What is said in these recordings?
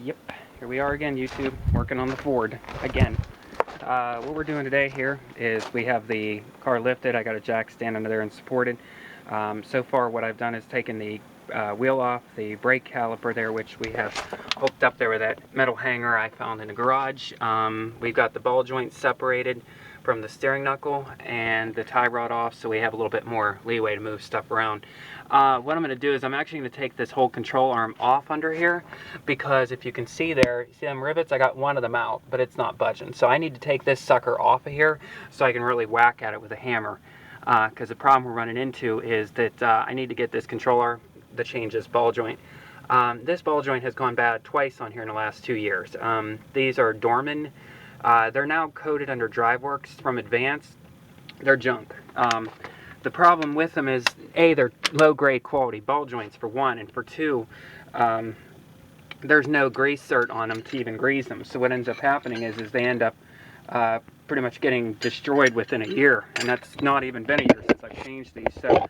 Yep, here we are again, YouTube, working on the Ford again. What we're doing today here is we have the car lifted. I got a jack stand under there and supported. So far what I've done is taken the wheel off, the brake caliper there, which we have hooked up there with that metal hanger I found in the garage. We've got the ball joint separated from the steering knuckle and the tie rod off, so we have a little bit more leeway to move stuff around. What I'm going to do is I'm actually going to take this whole control arm off under here, because if you can see there, see them rivets? I got one of them out, but it's not budging. So I need to take this sucker off of here so I can really whack at it with a hammer. Because the problem we're running into is that I need to get this control arm to change this ball joint. This ball joint has gone bad twice on here in the last 2 years. These are Dorman. They're now coded under DriveWorks from Advanced. They're junk. The problem with them is, A, they're low-grade quality ball joints, for one, and for two, there's no grease cert on them to even grease them. So what ends up happening is they end up pretty much getting destroyed within a year, and that's not even been a year since I've changed these. So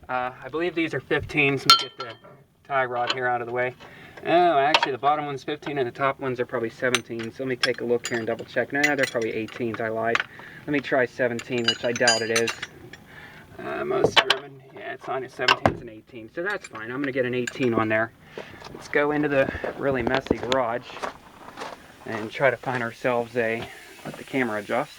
I believe these are 15s. Let me get the tie rod here out of the way. Oh, actually the bottom one's 15 and the top ones are probably 17. So let me take a look here and double check. No, they're probably 18s. I lied. Let me try 17, which I doubt it is. Most driven, yeah, it's on 17s and 18, so that's fine. I'm going to get an 18 on there. Let's go into the really messy garage and try to find ourselves let the camera adjust,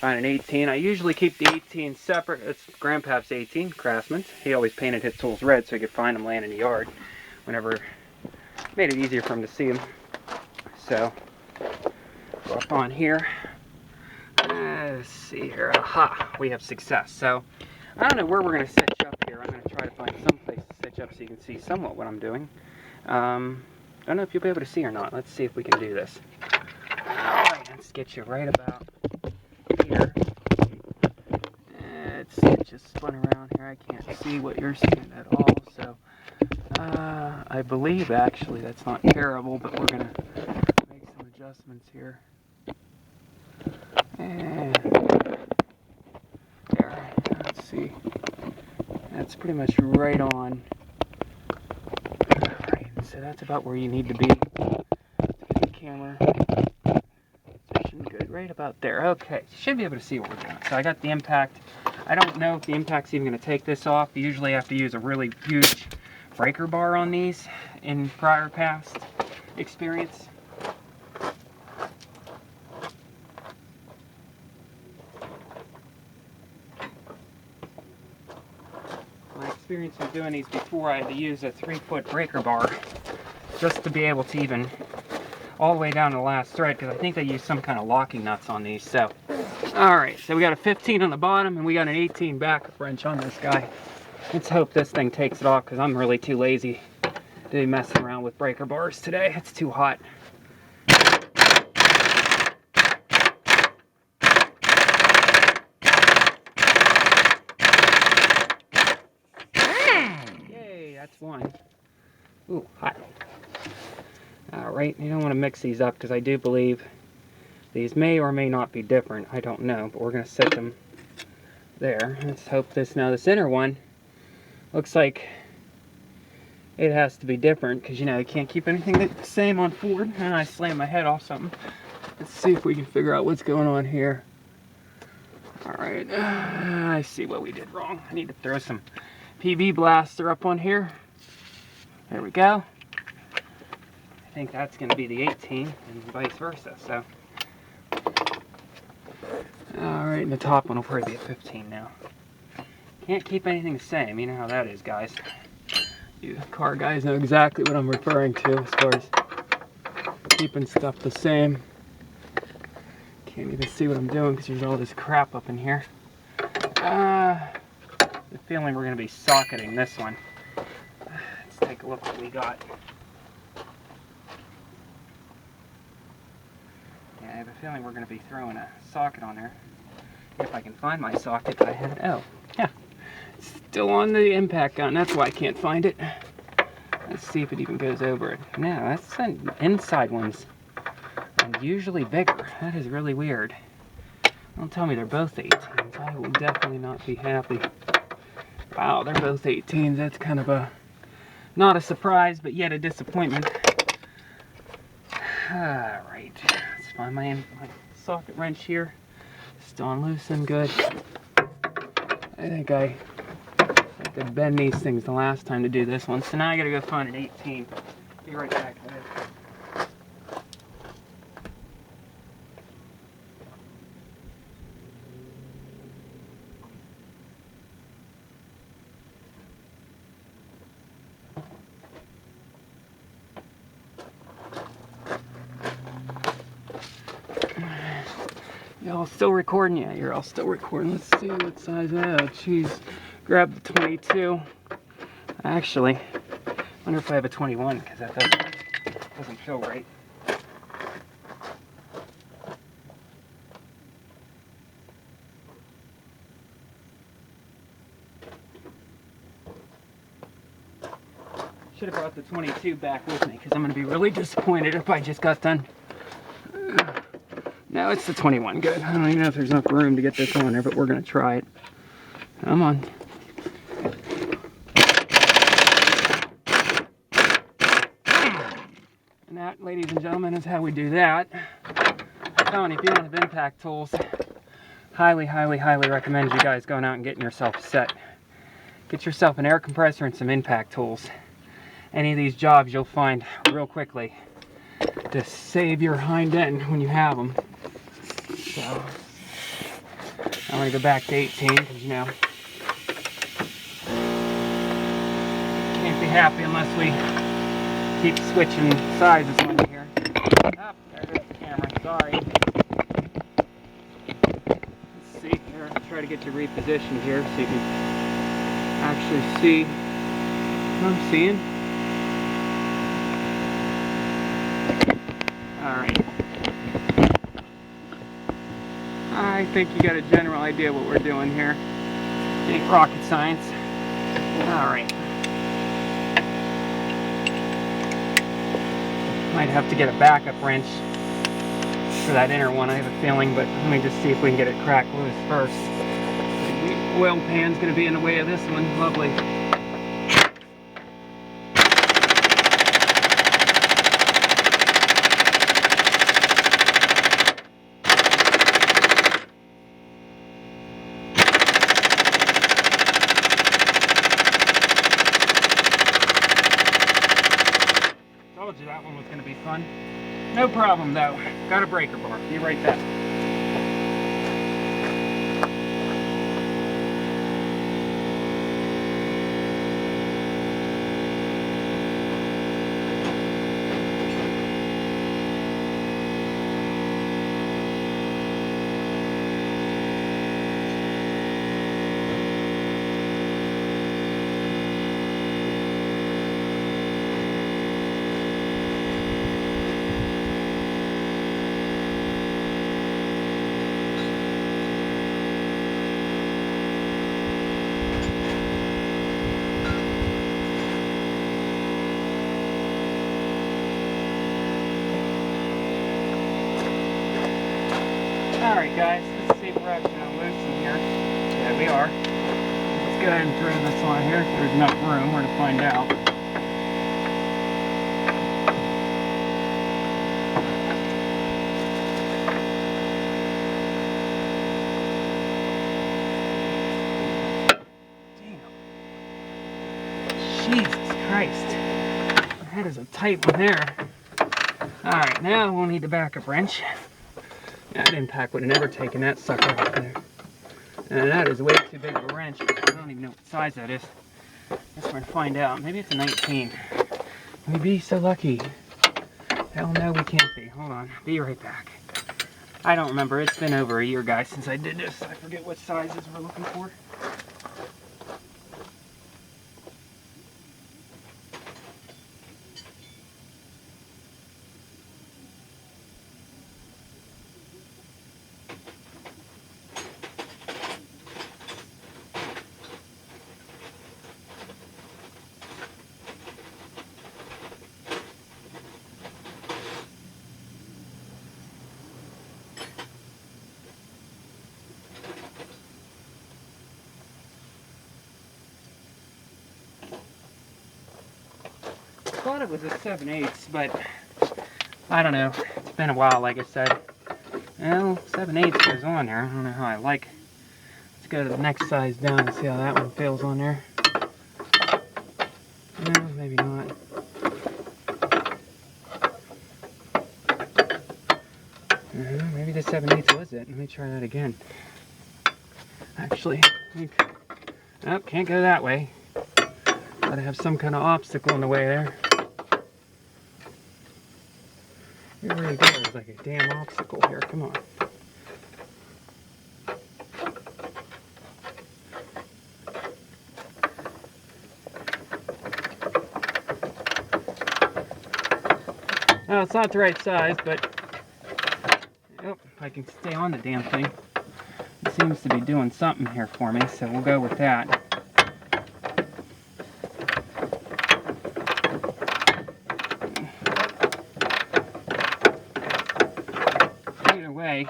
find an 18. I usually keep the 18 separate. It's Grandpa's 18, Craftsman. He always painted his tools red so he could find them laying in the yard whenever, made it easier for him to see them. So, go up on here. Let's see here. Aha, we have success. So, I don't know where we're going to stitch up here. I'm going to try to find some place to stitch up so you can see somewhat what I'm doing. I don't know if you'll be able to see or not. Let's see if we can do this. Alright, let's get you right about here. It's just spun around here. I can't see what you're seeing at all. So, I believe actually that's not terrible, but we're going to make some adjustments here. And there, let's see. That's pretty much right on. Alright, so that's about where you need to be. Let's get the camera positioned good, right about there. Okay, you should be able to see what we're doing. So I got the impact. I don't know if the impact's even going to take this off. You usually have to use a really huge breaker bar on these in prior past experience. Experience of doing these before, I had to use a 3-foot breaker bar just to be able to even all the way down to the last thread, because I think they use some kind of locking nuts on these. So, alright, so we got a 15 on the bottom and we got an 18 back wrench on this guy. Let's hope this thing takes it off, because I'm really too lazy to be messing around with breaker bars today. It's too hot. That's one. Ooh, hot. Alright, you don't want to mix these up, because I do believe these may or may not be different. I don't know, but we're going to set them there. Let's hope this, now this inner one looks like it has to be different, because you know you can't keep anything the same on Ford. And I slammed my head off something. Let's see if we can figure out what's going on here. Alright, I see what we did wrong. I need to throw some PV blaster up on here. There we go. I think that's going to be the 18 and vice versa. So, alright, and the top one will probably be a 15 now. Can't keep anything the same. You know how that is, guys. You car guys know exactly what I'm referring to as far as keeping stuff the same. Can't even see what I'm doing because there's all this crap up in here. The feeling we're going to be socketing this one. Let's take a look what we got. Yeah, I have a feeling we're going to be throwing a socket on there. If I can find my socket I had. Oh, yeah. It's still on the impact gun. That's why I can't find it. Let's see if it even goes over it. No, that's the inside ones. And usually bigger. That is really weird. Don't tell me they're both 18s. I will definitely not be happy. Wow, they're both 18s. That's kind of a, not a surprise, but yet a disappointment. Alright, let's find my socket wrench here. Still on loose and good. I think I had to bend these things the last time to do this one, so now I gotta go find an 18. Be right back, guys. Y'all still recording? Yeah, you're all still recording. Let's see what size I have. Jeez. Grab the 22. Actually, I wonder if I have a 21, because that doesn't feel right. Should have brought the 22 back with me, because I'm going to be really disappointed if I just got done. No, it's the 21. Good. I don't even know if there's enough room to get this on there, but we're going to try it. Come on. And that, ladies and gentlemen, is how we do that. I'm telling you, if you don't have impact tools, highly, highly, highly recommend you guys going out and getting yourself a set. Get yourself an air compressor and some impact tools. Any of these jobs you'll find real quickly to save your hind end when you have them. So, I'm going to go back to 18 because, you know, can't be happy unless we keep switching sizes on here. Oh, there goes the camera. Sorry. Let's see here. I'll try to get you repositioned here so you can actually see what I'm seeing. Alright. I think you got a general idea what we're doing here. Ain't rocket science. Alright. Might have to get a backup wrench for that inner one, I have a feeling, but let me just see if we can get it cracked loose first. The oil pan's going to be in the way of this one. Lovely. Told you that one was going to be fun. No problem though. Got a breaker bar. Be right back. Alright guys, let's see if we're actually going to loosen here. Yeah, we are. Let's go ahead and throw this on here. There's enough room. We're going to find out. Damn. Jesus Christ. That is a tight one there. Alright, now we'll need the backup wrench. That impact would have never taken that sucker off there. And that is way too big of a wrench. I don't even know what size that is. I guess we're going to find out. Maybe it's a 19. We'd be so lucky. Hell no, we can't be. Hold on. Be right back. I don't remember. It's been over a year, guys, since I did this. I forget what sizes we're looking for. I thought it was a 7/8, but I don't know. It's been a while, like I said. Well, 7/8 goes on there. I don't know how I like. Let's go to the next size down and see how that one feels on there. No, maybe not. Maybe the 7/8 was it. Let me try that again. Actually, oh, can't go that way. Gotta have some kind of obstacle in the way there. Everywhere you go, there's like a damn obstacle here. Come on. Well, it's not the right size, but oh, if I can stay on the damn thing. It seems to be doing something here for me, so we'll go with that. Either way,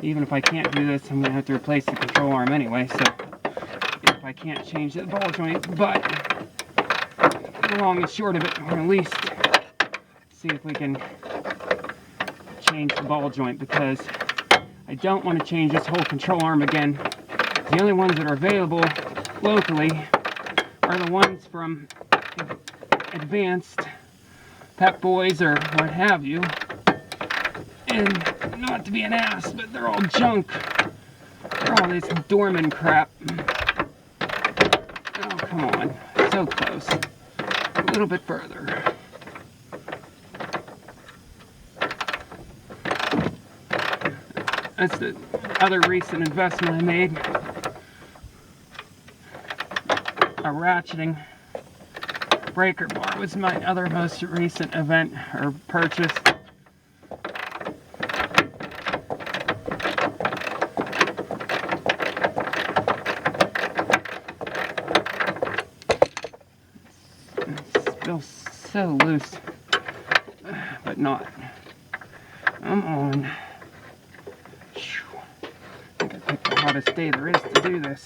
even if I can't do this, I'm going to have to replace the control arm anyway, so if I can't change the ball joint, but the long and short of it, or at least see if we can change the ball joint, because I don't want to change this whole control arm again. The only ones that are available locally are the ones from Advanced, Pep Boys, or what have you. And not to be an ass, but they're all junk. They're all this Dorman crap. Oh, come on. So close. A little bit further. That's the other recent investment I made. A ratcheting breaker bar was my other most recent event or purchase. It feels so loose, but not. Come on. I think I picked the hottest day there is to do this.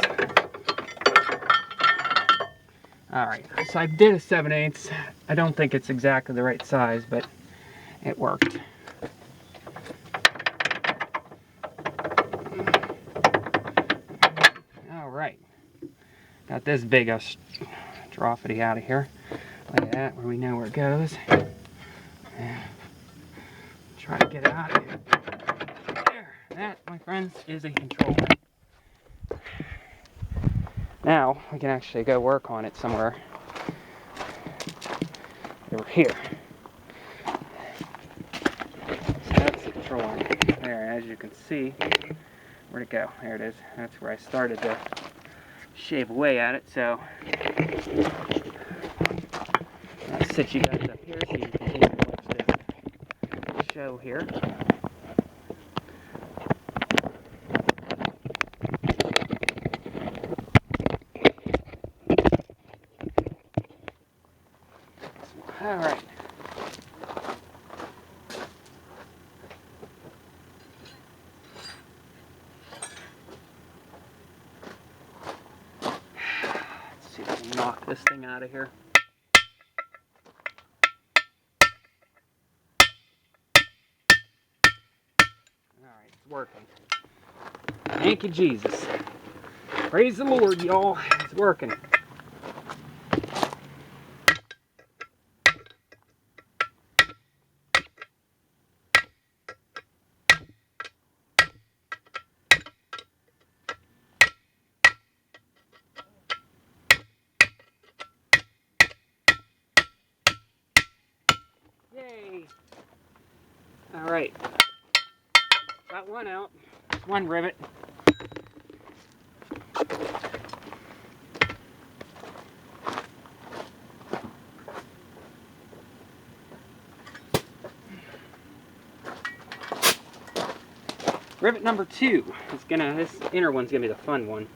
Alright, so I did a 7/8. I don't think it's exactly the right size, but it worked. Alright. Got this big atrocity out of here. Look at that, where we know where it goes. Try to get it out of here. There. That, my friends, is a controller. Now, we can actually go work on it somewhere over here. So that's the control arm. There, as you can see, where'd it go? There it is. That's where I started to shave away at it, so I'll sit you guys up here so you can continue to watch this show here. All right. Let's see if I can knock this thing out of here. All right, it's working. Thank you, Jesus. Praise the Lord, y'all. It's working. Yay! All right, got one out, one rivet. Rivet number 2 is this inner one's gonna be the fun one.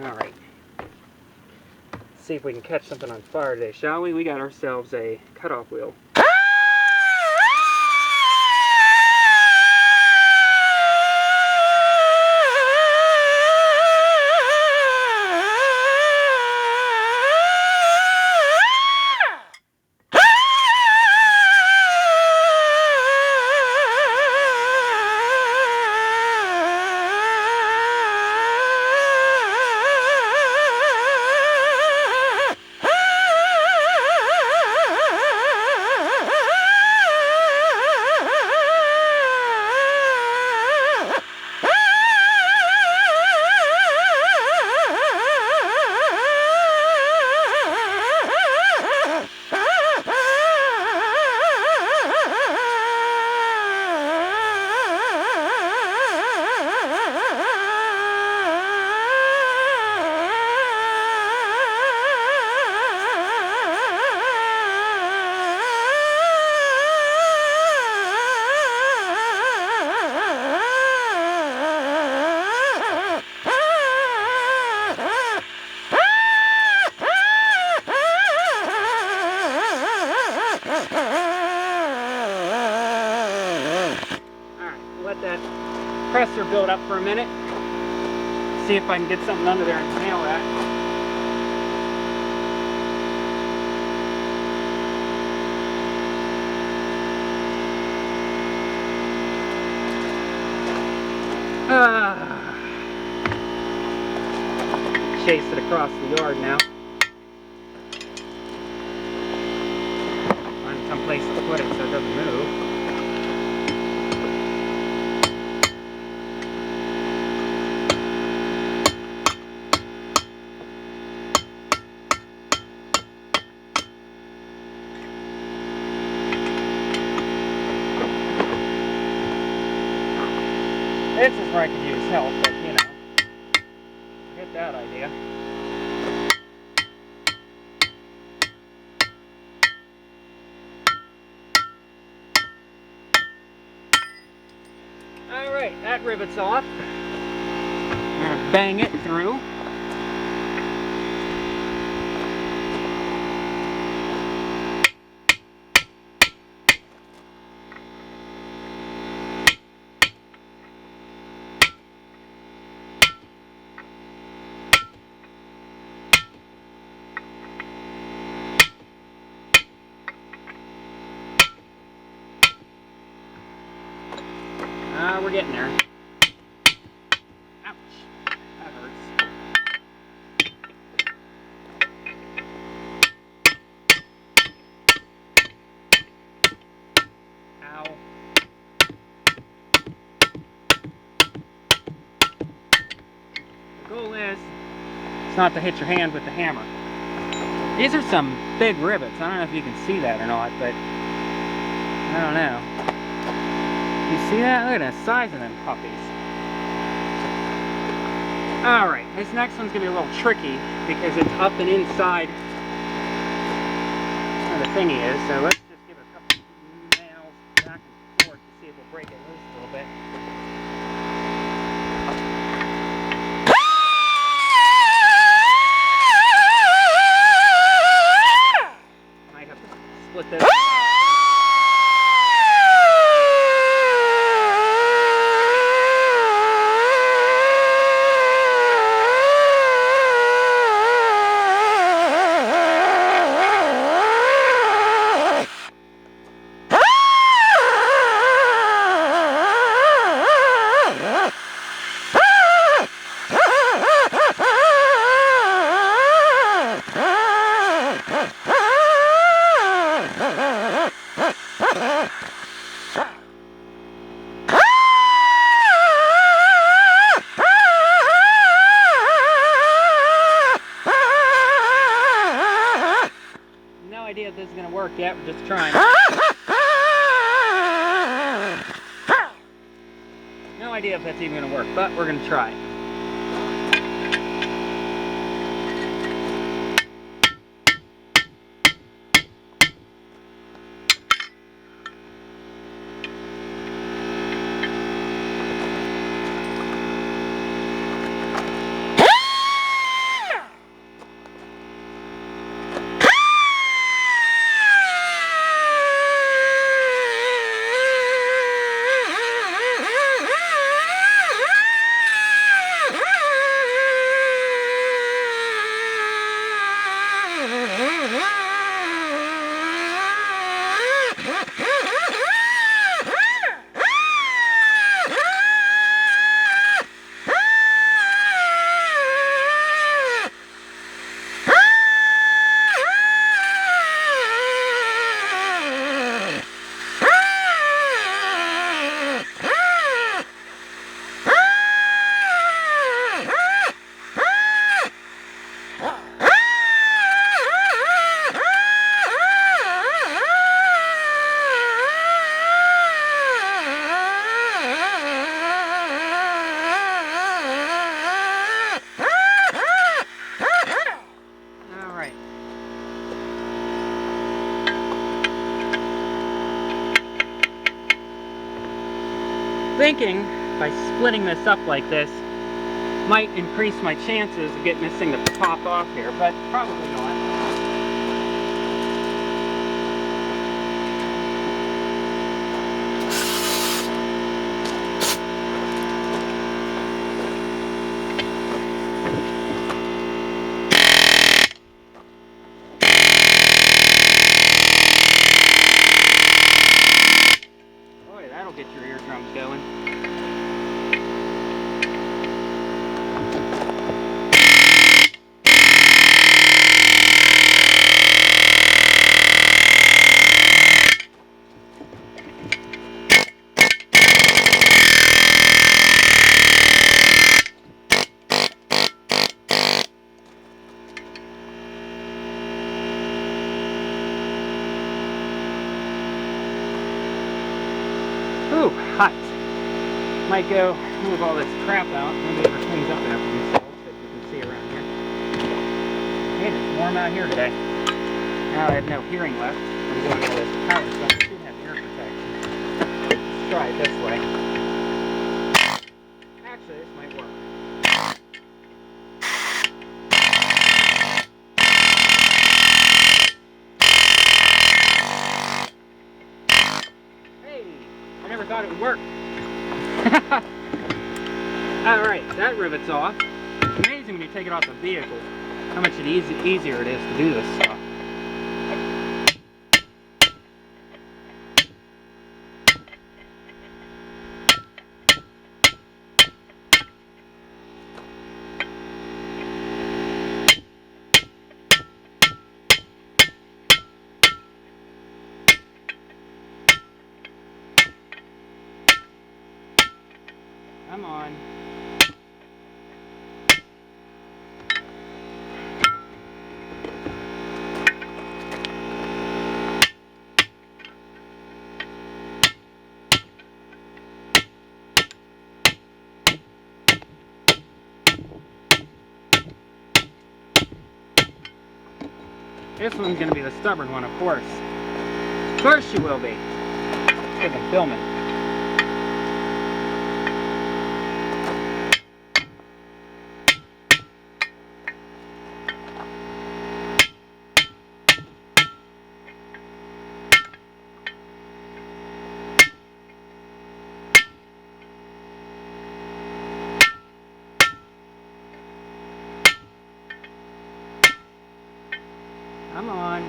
All right. Let's see if we can catch something on fire today, shall we? We got ourselves a cutoff wheel. Let that pressure build up for a minute. See if I can get something under there and nail that. Chase it across the yard now. Find some place to put it so it doesn't move. This is where I could use help, but you know, get that idea. Alright, that rivet's off. I'm going to bang it through. We're getting there. Ouch. That hurts. Ow. The goal is, it's not to hit your hand with the hammer. These are some big rivets. I don't know if you can see that or not, but I don't know. You see that? Look at the size of them puppies. Alright, this next one's going to be a little tricky because it's up and inside where the thingy is. So let's just give it a couple nails back and forth to see if we'll break it loose a little bit. Might have to split this. No idea if this is going to work yet, we're just trying. No idea if that's even going to work, but we're going to try it. Thinking by splitting this up like this might increase my chances of getting this thing to pop off here, but probably not. Whew, hot. Might go move all this crap out. Maybe it cleans up after themselves, as you can see around here. It is warm out here today. Now I have no hearing left. I'm doing all this power stuff. I should have ear protection. Let's try it this way. Actually, this might work. Hey, I never thought it would work. Alright, that rivet's off. It's amazing when you take it off the vehicle how much easier it is to do this stuff. Come on. This one's going to be the stubborn one, of course. Of course she will be. Because I'm filming. Come on.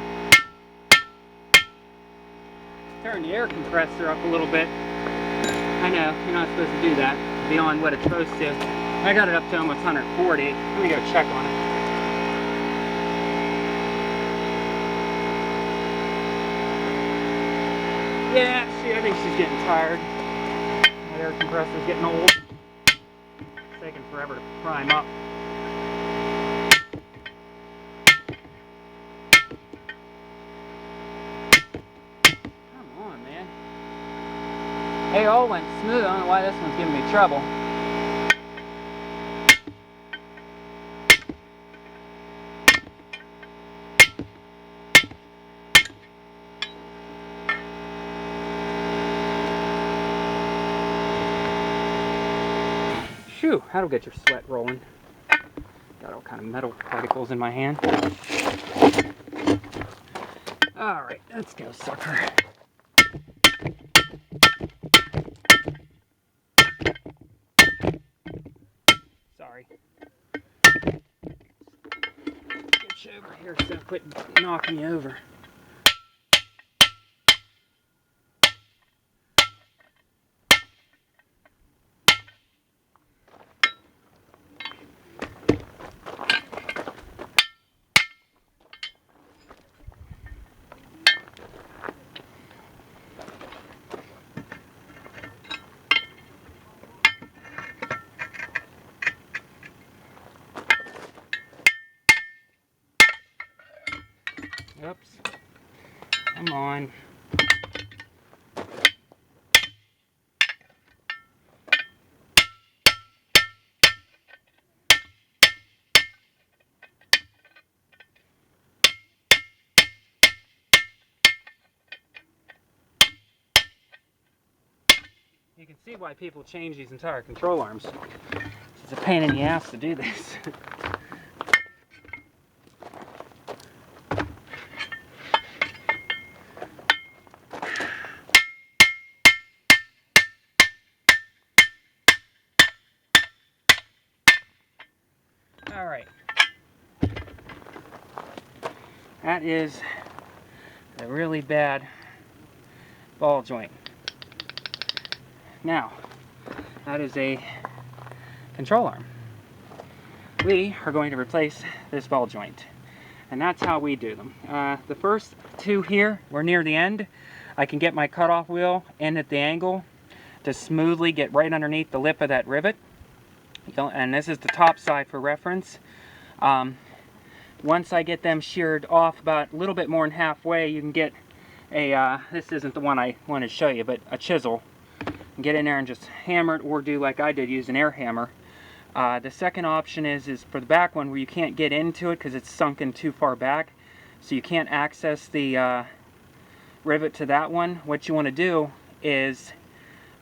Turn the air compressor up a little bit. I know, you're not supposed to do that. Beyond what it's supposed to. I got it up to almost 140. Let me go check on it. Yeah, I think she's getting tired. That air compressor's getting old. It's taking forever to prime up. They all went smooth. I don't know why this one's giving me trouble. Phew, that'll get your sweat rolling. Got all kind of metal particles in my hand. Alright, let's go, sucker. Sorry. Get you over here so quit knocking you over. Oops. Come on. You can see why people change these entire control arms. It's a pain in the ass to do this. Alright. That is a really bad ball joint. Now, that is a control arm. We are going to replace this ball joint. And that's how we do them. The first two here, we're near the end. I can get my cutoff wheel in at the angle to smoothly get right underneath the lip of that rivet. And this is the top side for reference. Once I get them sheared off about a little bit more than halfway, you can get a, this isn't the one I want to show you, but a chisel get in there and just hammer it, or do like I did, use an air hammer. The second option is for the back one, where you can't get into it because it's sunken too far back, so you can't access the rivet to that one. What you want to do is,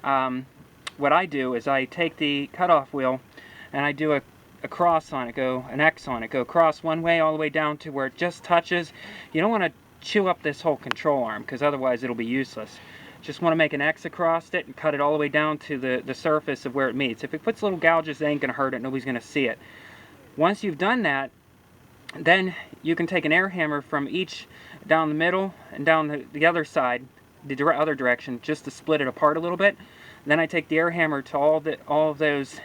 what I do is I take the cutoff wheel and I do a cross on it, an X on it, go across one way all the way down to where it just touches. You don't want to chew up this whole control arm, because otherwise it'll be useless. Just want to make an X across it and cut it all the way down to the surface of where it meets. If it puts little gouges, it ain't going to hurt it. Nobody's going to see it. Once you've done that, then you can take an air hammer from each down the middle and down the other side, the other direction, just to split it apart a little bit. Then I take the air hammer to all of those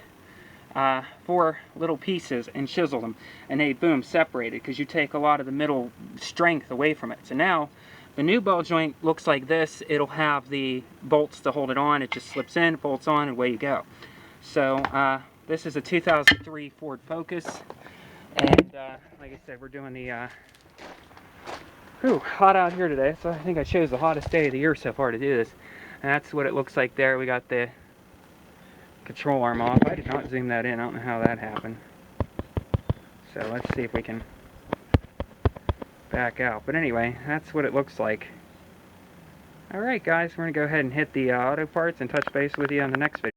4 little pieces and chisel them, and they boom, separated, because you take a lot of the middle strength away from it. So now the new ball joint looks like this. It'll have the bolts to hold it on. It just slips in, bolts on, and away you go. So this is a 2003 Ford Focus, and like I said, we're doing the hot out here today, so I think I chose the hottest day of the year so far to do this. And that's what it looks like there. We got the control arm off. I did not zoom that in. I don't know how that happened. So let's see if we can back out. But anyway, that's what it looks like. Alright guys, we're going to go ahead and hit the auto parts and touch base with you on the next video.